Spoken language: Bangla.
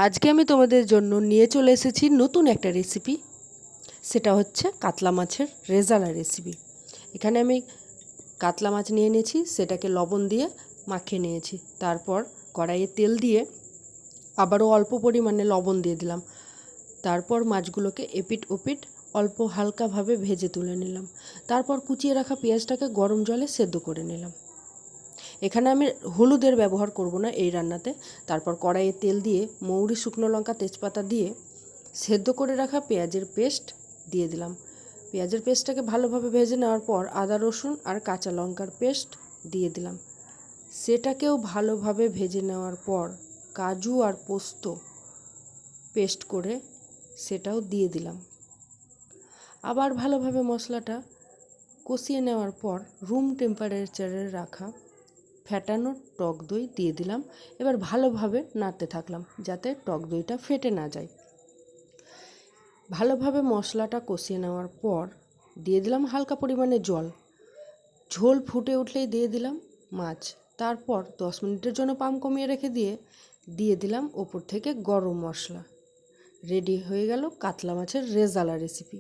আজকে আমি তোমাদের জন্য নিয়ে চলে এসেছি নতুন একটা রেসিপি। সেটা হচ্ছে কাতলা মাছের রেজালা রেসিপি। এখানে আমি কাতলা মাছ নিয়ে নিয়েছি, সেটাকে লবণ দিয়ে মাখিয়ে নিয়েছি। তারপর কড়াইয়ে তেল দিয়ে আবারও অল্প পরিমাণে লবণ দিয়ে দিলাম। তারপর মাছগুলোকে এপিট ওপিট অল্প হালকাভাবে ভেজে তুলে নিলাম। তারপর কুচিয়ে রাখা পেঁয়াজটাকে গরম জলে সেদ্ধ করে নিলাম। এখানে আমি হলুদের ব্যবহার করব না এই রান্নাতে। তারপর কড়াইয়ে তেল দিয়ে মৌরি, শুকনো লঙ্কা, তেজপাতা দিয়ে সেদ্ধ করে রাখা পেঁয়াজের পেস্ট দিয়ে দিলাম। পেঁয়াজের পেস্টটাকে ভালোভাবে ভেজে নেওয়ার পর আদা, রসুন আর কাঁচা লঙ্কার পেস্ট দিয়ে দিলাম। সেটাকেও ভালোভাবে ভেজে নেওয়ার পর কাজু আর পোস্ত পেস্ট করে সেটাও দিয়ে দিলাম। আবার ভালোভাবে মশলাটা কষিয়ে নেওয়ার পর রুম টেম্পারেচারে রাখা ফ্যাটানো টক দই দিয়ে দিলাম। এবার ভালোভাবে নাড়তে থাকলাম যাতে টক দইটা ফেটে না যায়। ভালোভাবে মশলাটা কষিয়ে নেওয়ার পর দিয়ে দিলাম হালকা পরিমাণে জল। ঝোল ফুটে উঠলেই দিয়ে দিলাম মাছ। তারপর 10 মিনিটের জন্য পাম কমিয়ে রেখে দিয়ে দিলাম ওপর থেকে গরম মশলা। রেডি হয়ে গেল কাতলা মাছের রেজালা রেসিপি।